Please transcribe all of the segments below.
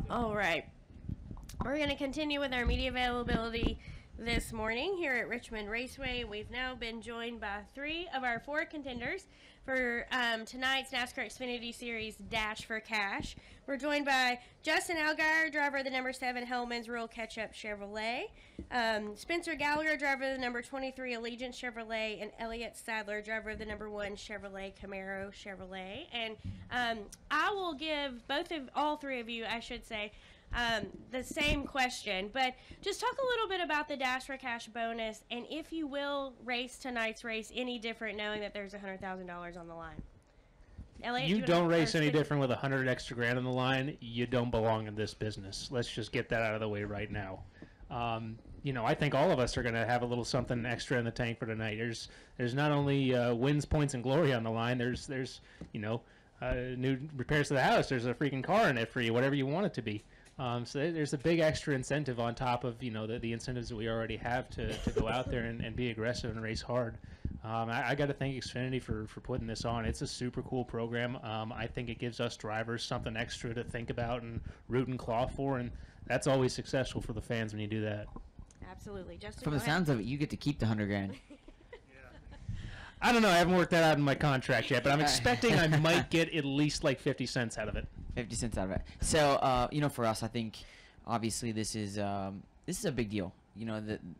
All right. We're going to continue with our media availability this morning here at Richmond Raceway. We've now been joined by 3 of our 4 contenders for tonight's NASCAR Xfinity Series Dash for Cash. We're joined by Justin Allgaier, driver of the number 7 Hellman's Rural Ketchup Chevrolet, Spencer Gallagher, driver of the number 23 Allegiance Chevrolet, and Elliott Sadler, driver of the number 1 Chevrolet Camaro Chevrolet. And I will give all 3 of you, I should say, the same question, but just talk a little bit about the Dash for Cash bonus, and if you will race tonight's race any different knowing that there's $100,000 on the line. Elliott, you don't race any different with $100 extra grand on the line. You don't belong in this business. Let's just get that out of the way right now. I think all of us are going to have a little something extra in the tank for tonight. There's not only wins, points, and glory on the line. There's new repairs to the house. There's a freaking car in it for you, whatever you want it to be. So there's a big extra incentive on top of the incentives that we already have to go out there and be aggressive and race hard. I got to thank Xfinity for putting this on. It's a super cool program. I think it gives us drivers something extra to think about and root and claw for, and that's always successful for the fans when you do that. Absolutely, Justin. From the sounds of it, you get to keep the $100 grand. I don't know. I haven't worked that out in my contract yet, but I'm expecting I might get at least like 50 cents out of it. 50 cents out of it. So, for us, I think obviously this is a big deal.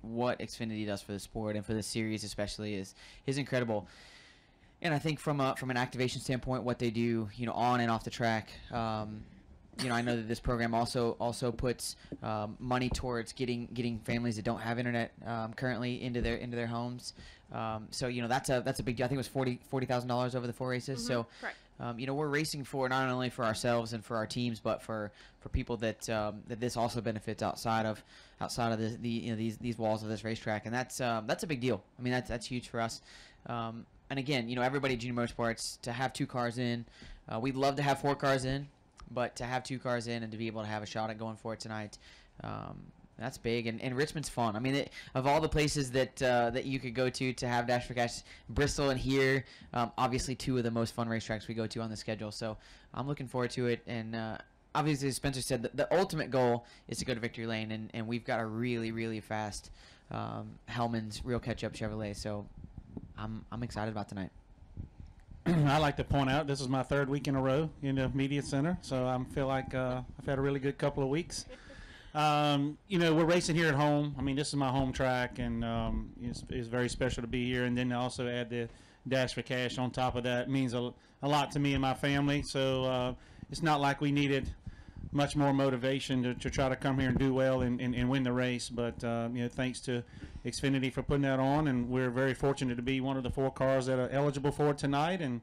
What Xfinity does for the sport and for the series especially is incredible. And I think from an activation standpoint, what they do, on and off the track. I know that this program also puts money towards getting families that don't have internet currently into their homes. So that's a big deal. I think it was $40,000 over the 4 races. Mm-hmm. So Correct. We're racing for not only for ourselves and for our teams, but for people that this also benefits outside of these walls of this racetrack, and that's a big deal. I mean that's huge for us. And again, everybody at Junior Motorsports, to have 2 cars in, we'd love to have 4 cars in. But to have 2 cars in and to be able to have a shot at going for it tonight, that's big. And Richmond's fun. I mean, of all the places that you could go to have Dash for Cash, Bristol and here, obviously 2 of the most fun racetracks we go to on the schedule. So I'm looking forward to it. And obviously, as Spencer said, the ultimate goal is to go to victory lane. And we've got a really, really fast Hellman's Real Ketchup Chevrolet. So I'm excited about tonight. I like to point out this is my 3rd week in a row in the media center, so I feel like I've had a really good couple of weeks. We're racing here at home. I mean, this is my home track, and it's very special to be here. And then to also add the Dash for Cash on top of that means a lot to me and my family. So it's not like we needed much more motivation to try to come here and do well and win the race. But thanks to Xfinity for putting that on, and we're very fortunate to be one of the 4 cars that are eligible for it tonight. And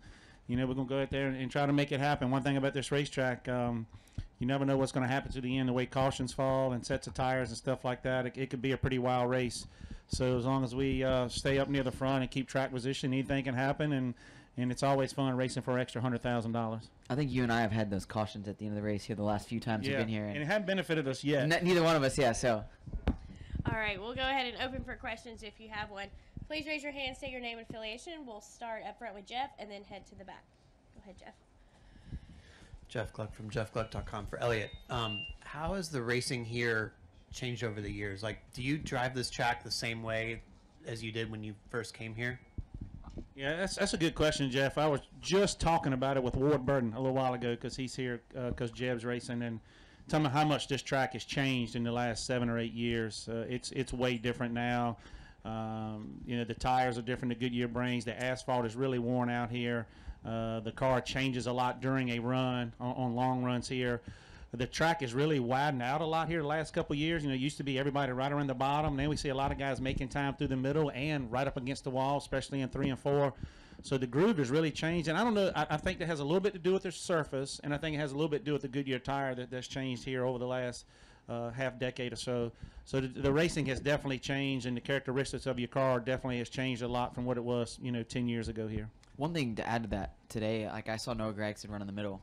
we're gonna go out there and try to make it happen. One thing about this racetrack, you never know what's going to happen to the end, the way cautions fall and sets of tires and stuff like that. It could be a pretty wild race. So as long as we stay up near the front and keep track position, anything can happen. And it's always fun racing for extra $100,000. I think you and I have had those cautions at the end of the race here the last few times we've been here. And it hasn't benefited us yet. Neither one of us, yeah. So. All right, we'll go ahead and open for questions if you have one. Please raise your hand, state your name and affiliation. We'll start up front with Jeff and then head to the back. Go ahead, Jeff. Jeff Gluck from jeffgluck.com for Elliott. How has the racing here changed over the years? Like, do you drive this track the same way as you did when you first came here? Yeah, that's a good question, Jeff. I was just talking about it with Ward Burden a little while ago because he's here because Jeb's racing, and telling me how much this track has changed in the last 7 or 8 years. It's way different now. The tires are different. The Goodyear brings. The asphalt is really worn out here. The car changes a lot during a run on long runs here. The track is really widened out a lot here the last couple of years. It used to be everybody right around the bottom. Then we see a lot of guys making time through the middle and right up against the wall, especially in 3 and 4. So the groove has really changed. And I don't know, I think that has a little bit to do with the surface, and I think it has a little bit to do with the Goodyear tire that's changed here over the last half decade or so. So the racing has definitely changed, and the characteristics of your car definitely has changed a lot from what it was, 10 years ago here. One thing to add to that today, like I saw Noah Gragson run in the middle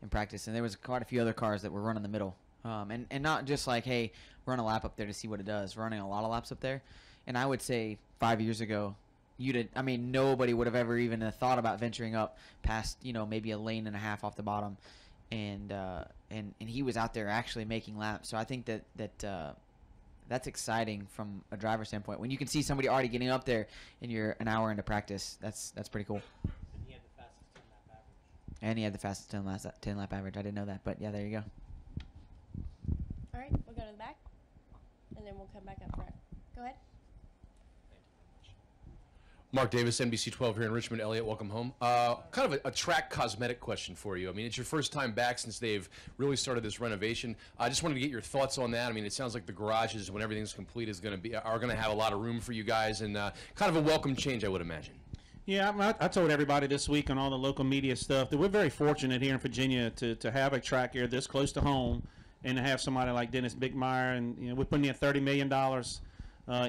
in practice, and there was quite a few other cars that were running the middle, and not just like, hey, run a lap up there to see what it does. Running a lot of laps up there, and I would say 5 years ago, nobody would have ever even thought about venturing up past maybe a lane and a half off the bottom, and he was out there actually making laps. So I think that's exciting from a driver standpoint. When you can see somebody already getting up there and you're an hour into practice, that's pretty cool. And he had the fastest 10 lap average. I didn't know that, but yeah, there you go. All right, we'll go to the back, and then we'll come back up front. Go ahead. Mark Davis, NBC 12 here in Richmond. Elliott, welcome home. Kind of a track cosmetic question for you. I mean, it's your first time back since they've really started this renovation. I just wanted to get your thoughts on that. I mean, it sounds like the garages, when everything's complete, are going to have a lot of room for you guys, and kind of a welcome change, I would imagine. Yeah, I told everybody this week on all the local media stuff that we're very fortunate here in Virginia to have a track here this close to home, and to have somebody like Dennis Bickmeyer, and we're putting in $30 million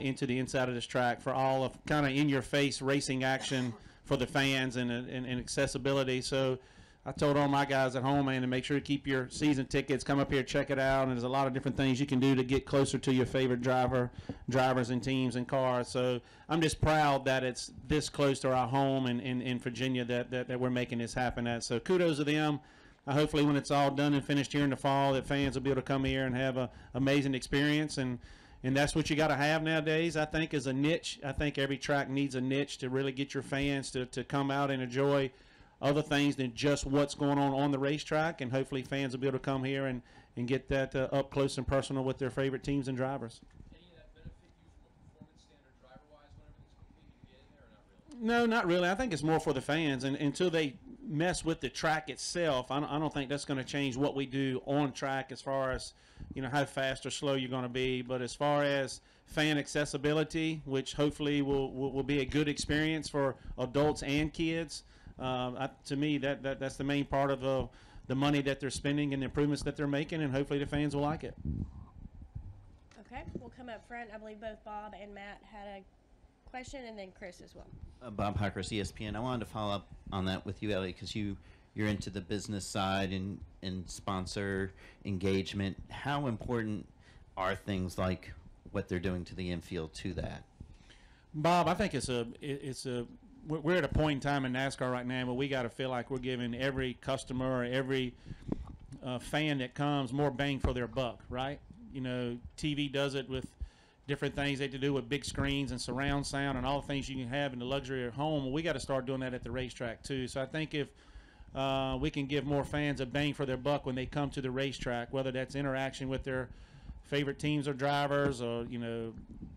into the inside of this track for all of kind of in-your-face racing action for the fans and accessibility. So I told all my guys at home, man, to make sure to keep your season tickets, come up here, check it out, and there's a lot of different things you can do to get closer to your favorite drivers and teams and cars. So I'm just proud that it's this close to our home in Virginia that we're making this happen at. So kudos to them. Hopefully when it's all done and finished here in the fall, that fans will be able to come here and have an amazing experience. And that's what you got to have nowadays, I think, is a niche. I think every track needs a niche to really get your fans to come out and enjoy other things than just what's going on the racetrack. And hopefully fans will be able to come here and get that up close and personal with their favorite teams and drivers. Any of that benefit you from a performance standard driver-wise when everything's complete? You get in there or not really? No, not really. I think it's more for the fans. And until they mess with the track itself, I don't think that's going to change what we do on track as far as how fast or slow you're going to be. But as far as fan accessibility, which hopefully will be a good experience for adults and kids, to me that's the main part of the money that they're spending and the improvements that they're making, and hopefully the fans will like it. Okay, we'll come up front. I believe both Bob and Matt had a question, and then Chris as well. Bob Hycross, ESPN. I wanted to follow up on that with you, Elliott, because you're into the business side and sponsor engagement. How important are things like what they're doing to the infield to that? Bob, I think we're at a point in time in NASCAR right now where we got to feel like we're giving every customer or every fan that comes more bang for their buck, right? TV does it with different things they have to do with big screens and surround sound and all the things you can have in the luxury of home. Well, we got to start doing that at the racetrack too. So I think if we can give more fans a bang for their buck when they come to the racetrack, whether that's interaction with their favorite teams or drivers, or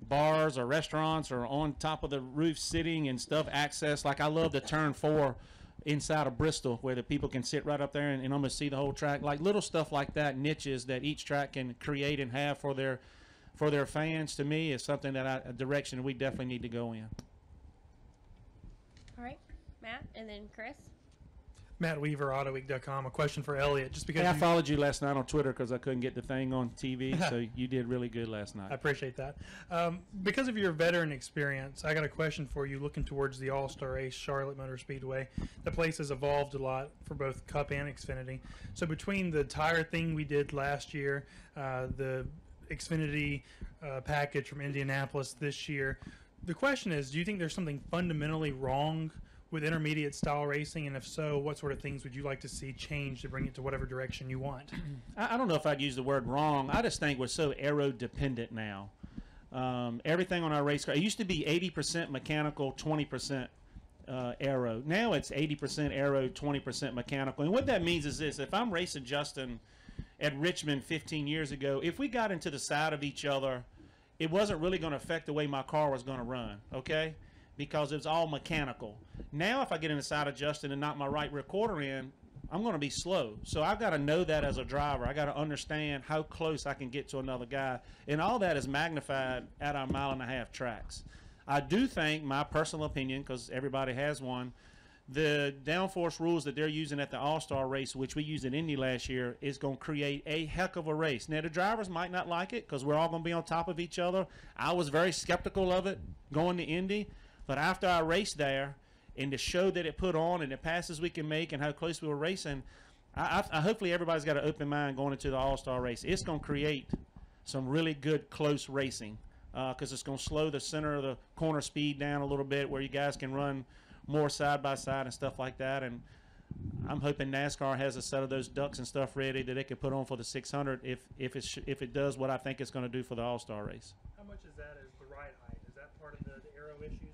bars or restaurants, or on top of the roof sitting and stuff, access. Like I love the turn 4 inside of Bristol where the people can sit right up there and almost see the whole track. Like little stuff like that, niches that each track can create and have for their fans, to me, is something a direction we definitely need to go in. All right, Matt, and then Chris. Matt Weaver, AutoWeek.com. A question for Elliott, just because I followed you last night on Twitter because I couldn't get the thing on TV, so you did really good last night. I appreciate that. Because of your veteran experience, I got a question for you looking towards the All-Star Race, Charlotte Motor Speedway. The place has evolved a lot for both Cup and Xfinity. So between the tire thing we did last year, the Xfinity package from Indianapolis this year, the question is, do you think there's something fundamentally wrong with intermediate style racing, and if so, what sort of things would you like to see change to bring it to whatever direction you want? I don't know if I'd use the word wrong. I just think we're so aero dependent now. Everything on our race car, it used to be 80% mechanical, 20% aero. Now it's 80% aero, 20% mechanical. And what that means is this: if I'm racing Justin at Richmond 15 years ago, if we got into the side of each other, it wasn't really going to affect the way my car was going to run, okay? Because it was all mechanical. Now if I get in the side of Justin and knock my right rear quarter in, I'm going to be slow. So I've got to know that as a driver. I got to understand how close I can get to another guy. And all that is magnified at our 1.5-mile tracks. I do think, my personal opinion, because everybody has one, the downforce rules that they're using at the All-Star race, which we used in Indy last year, is going to create a heck of a race. Now, the drivers might not like it because we're all going to be on top of each other. I was very skeptical of it going to Indy. But after I raced there, and the show that it put on and the passes we can make and how close we were racing, I hopefully everybody's got an open mind going into the All-Star race. It's going to create some really good close racing because it's going to slow the center of the corner speed down a little bit where you guys can run more side by side and stuff like that. And I'm hoping NASCAR has a set of those ducks and stuff ready that they can put on for the 600 if it does what I think it's going to do for the All-Star race. How much is that as the ride height? Is that part of the aero issues?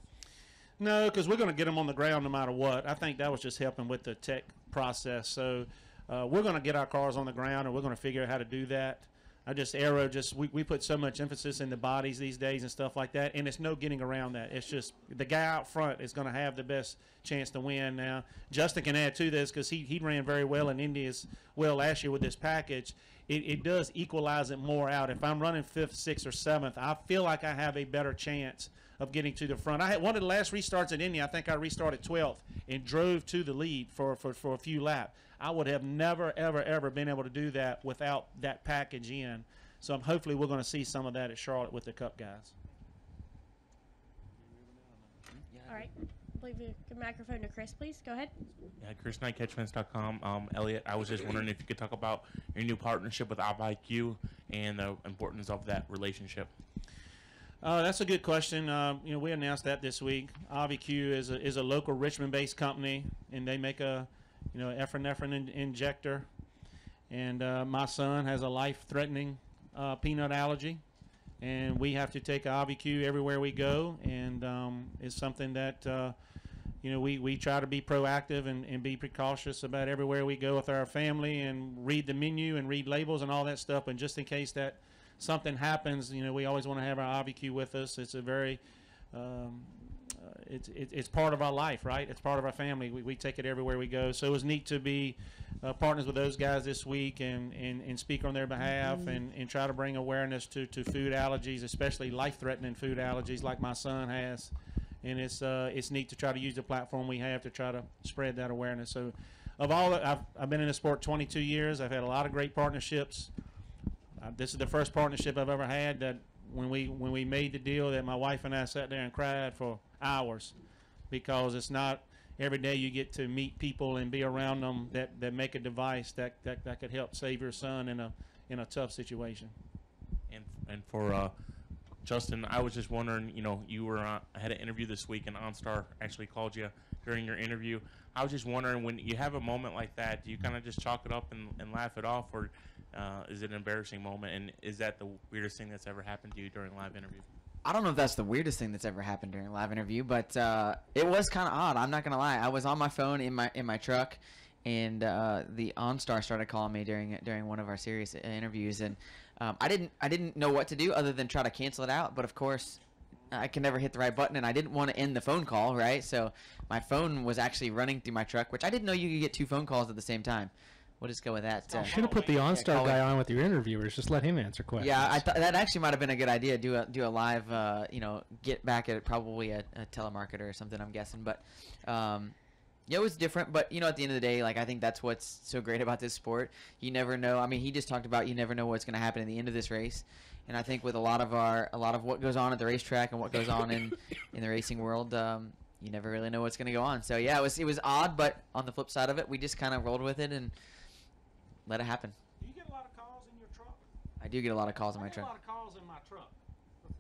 No, because we're going to get them on the ground no matter what. I think that was just helping with the tech process. So we're going to get our cars on the ground, and we're going to figure out how to do that. We put so much emphasis in the bodies these days and stuff like that, and it's no getting around that. It's just the guy out front is going to have the best chance to win. Now, Justin can add to this because he ran very well in Indy as well last year with this package. It does equalize it more out. If I'm running 5th, 6th, or 7th, I feel like I have a better chance of getting to the front. I had one of the last restarts at Indy. I think I restarted 12th and drove to the lead for a few laps. I would have never, ever, ever been able to do that without that package in. So hopefully we're going to see some of that at Charlotte with the Cup guys. All right. Leave the microphone to Chris, please. Go ahead. Yeah, Chris Knight, catchfence.com. Elliott, I was just wondering if you could talk about your new partnership with IQ and the importance of that relationship. That's a good question. We announced that this week. IQ is a local Richmond-based company, and they make a epinephrine injector. And my son has a life-threatening peanut allergy, and we have to take IQ everywhere we go. And it's something that we try to be proactive and be precautious about everywhere we go with our family, and read the menu and read labels and all that stuff. And just in case that something happens, we always want to have our IQ with us. It's a very it's part of our life, right? It's part of our family. We take it everywhere we go. So it was neat to be partners with those guys this week and speak on their behalf and try to bring awareness to food allergies, especially life-threatening food allergies like my son has. And it's neat to try to use the platform we have to try to spread that awareness. So I've been in the sport 22 years. I've had a lot of great partnerships. This is the first partnership I've ever had that when we made the deal that my wife and I sat there and cried for hours, because it's not every day you get to meet people and be around them that make a device that could help save your son in a tough situation. And for Justin, I was just wondering, you were had an interview this week, and OnStar actually called you during your interview. I was just wondering, when you have a moment like that, do you kind of just chalk it up and laugh it off, or is it an embarrassing moment? And is that the weirdest thing that's ever happened to you during a live interview? I don't know if that's the weirdest thing that's ever happened during a live interview, but it was kind of odd. I'm not gonna lie. I was on my phone in my truck, and the OnStar started calling me during one of our serious interviews, and I didn't know what to do other than try to cancel it out. But of course, I can never hit the right button, and I didn't want to end the phone call, right? So my phone was actually running through my truck, which I didn't know you could get 2 phone calls at the same time. We'll just go with that. You should have put the OnStar guy on with your interviewers. Just let him answer questions. Yeah, I thought that actually might have been a good idea. Do a live, get back at probably a telemarketer or something, I'm guessing. But it was different. But at the end of the day, I think that's what's so great about this sport. You never know. I mean, he just talked about you never know what's going to happen at the end of this race. And I think with a lot of what goes on at the racetrack and what goes on in the racing world, you never really know what's going to go on. So yeah, it was odd, but on the flip side of it, we just kind of rolled with it and let it happen. Do you get a lot of calls in your truck? I do get a lot of calls in my truck. I get a lot of calls in my truck,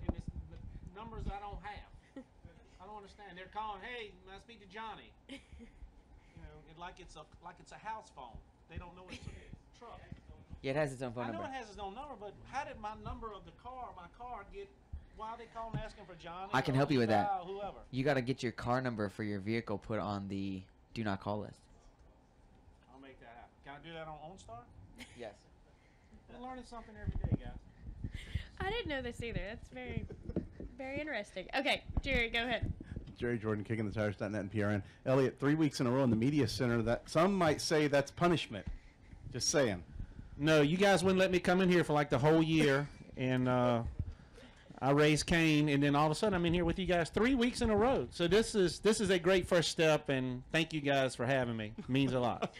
and it's the numbers I don't have. I don't understand. They're calling, "Hey, may I speak to Johnny?" Like it's a house phone. They don't know it's a truck. Yeah, it has its own phone number. I know it has its own number, but how did my number of my car get? Why are they calling asking for Johnny? I can help you with that. Whoever. You got to get your car number for your vehicle put on the do not call list. I'll make that happen. Can I do that on OnStar? Yes. We're learning something every day, guys. I didn't know this either. That's very, very interesting. Okay, Jerry, go ahead. Jerry Jordan, KickingTheTires.net and PRN. Elliott, 3 weeks in a row in the media center. That some might say that's punishment. Just saying. No, you guys wouldn't let me come in here for the whole year, and I raised Cain, and then all of a sudden I'm in here with you guys 3 weeks in a row. So this is a great first step, and thank you guys for having me. It means a lot.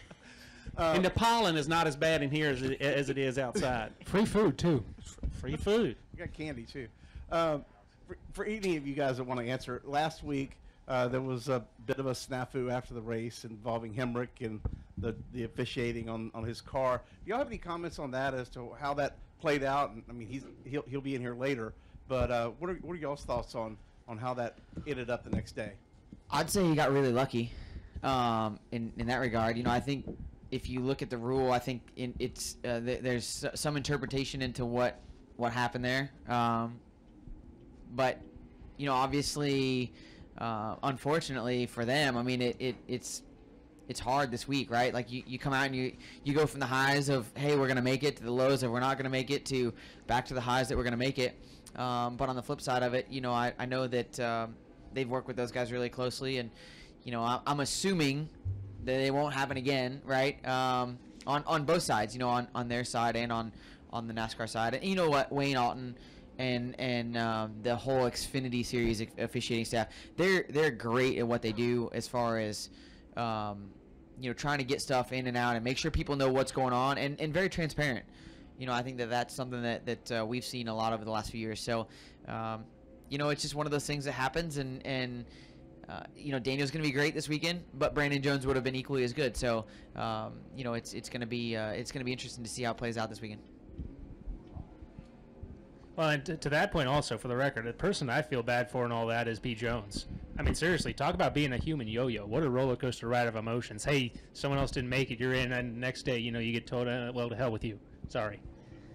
And the pollen is not as bad in here as it is outside. Free food too. Free food. You got candy too. For any of you guys that want to answer, last week there was a bit of a snafu after the race involving Hemrick and the officiating on his car. Do y'all have any comments on that as to how that played out? And, I mean, he'll be in here later, but what are y'all's thoughts on how that ended up the next day? I'd say he got really lucky. in that regard. I think if you look at the rule, I think there's some interpretation into what happened there. But obviously, unfortunately for them, I mean, it's hard this week, right? Like you come out and you go from the highs of, hey, we're gonna make it, to the lows of we're not gonna make it, to back to the highs that we're gonna make it. But on the flip side of it, I know that they've worked with those guys really closely, and I'm assuming that it won't happen again, right? On both sides, on their side and on the NASCAR side. And you know what, Wayne Alton and the whole Xfinity Series officiating staff, they're great at what they do as far as trying to get stuff in and out and make sure people know what's going on, and very transparent. I think that's something that we've seen a lot over the last few years. So it's just one of those things that happens, and Daniel's going to be great this weekend, but Brandon Jones would have been equally as good. So it's going to be interesting to see how it plays out this weekend. Well, and to that point also, for the record, the person I feel bad for and all that is B. Jones. I mean, seriously, talk about being a human yo-yo. What a roller coaster ride of emotions. Hey, someone else didn't make it, you're in, and the next day, you get told, well, to hell with you. Sorry.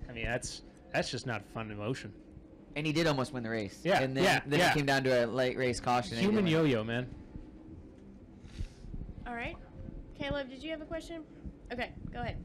I mean, that's just not a fun emotion. And he did almost win the race. Yeah, and then it came down to a late race caution. Human yo-yo, man. All right. Caleb, did you have a question? Okay, go ahead.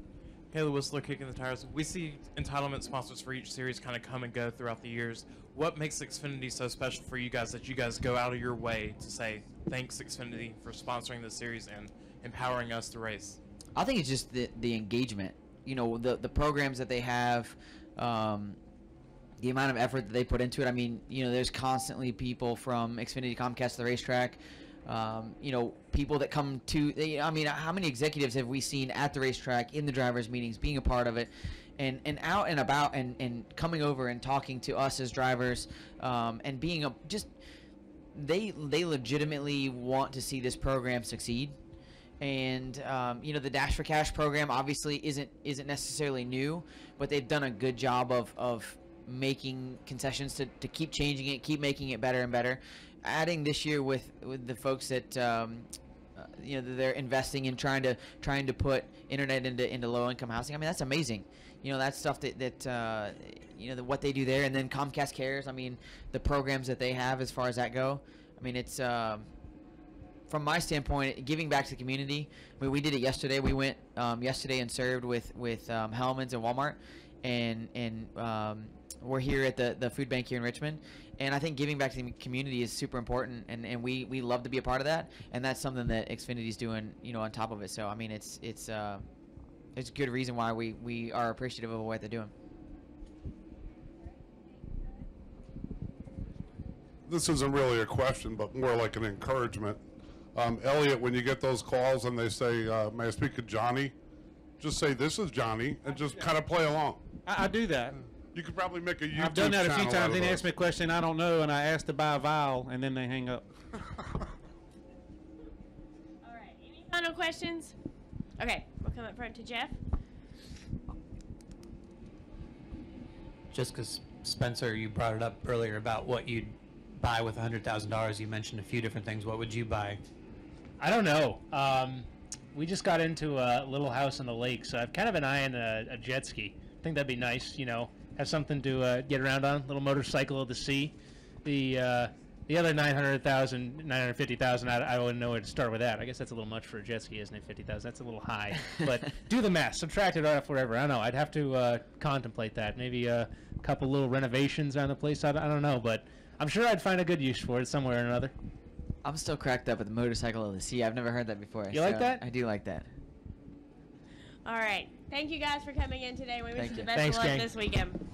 Haley Whistler, Kicking the Tires. We see entitlement sponsors for each series kind of come and go throughout the years. What makes Xfinity so special for you guys that you guys go out of your way to say, thanks, Xfinity, for sponsoring this series and empowering us to race? I think it's just the engagement. The programs that they have, the amount of effort that they put into it. I mean, there's constantly people from Xfinity, Comcast to the racetrack. People that come to, I mean, how many executives have we seen at the racetrack, in the drivers' meetings, being a part of it, and out and about, and coming over and talking to us as drivers, and being they legitimately want to see this program succeed. And the Dash for Cash program obviously isn't necessarily new, but they've done a good job of making concessions to keep changing it, keep making it better and better. Adding this year with the folks that they're investing in trying to put internet into low income housing. I mean, that's amazing. That's stuff that what they do there. And then Comcast Cares. I mean, the programs that they have as far as that go. I mean, it's from my standpoint, giving back to the community. I mean, we did it yesterday. We went yesterday and served with Hellman's and Walmart, and we're here at the food bank here in Richmond. And I think giving back to the community is super important, and we love to be a part of that. And that's something that Xfinity's doing, on top of it. So I mean, it's a good reason why we are appreciative of what they're doing. This isn't really a question, but more like an encouragement. Elliott, when you get those calls and they say, may I speak to Johnny? Just say, this is Johnny, and just kind of play along. I do that. You could probably make a YouTube channel. I've done that a few times. They They ask me a question I don't know, and I ask to buy a vial, and then they hang up. All right. Any final questions? Okay, we'll come up front to Jeff. Just because, Spencer, you brought it up earlier about what you'd buy with $100,000. You mentioned a few different things. What would you buy? I don't know. We just got into a little house on the lake, so I've kind of been eyeing a jet ski. I think that'd be nice, have something to get around on, little motorcycle of the sea. The other 950,000, I wouldn't know where to start with that. I guess that's a little much for a jet ski, isn't it? 50,000, that's a little high. But do the math, subtract it off wherever. I don't know. I'd have to contemplate that. Maybe a couple little renovations on the place. I don't know, but I'm sure I'd find a good use for it somewhere or another. I'm still cracked up with the motorcycle of the sea. I've never heard that before. You like that? I do like that. All right. Thank you guys for coming in today. We wish you the best Thanks, of luck gang. this weekend.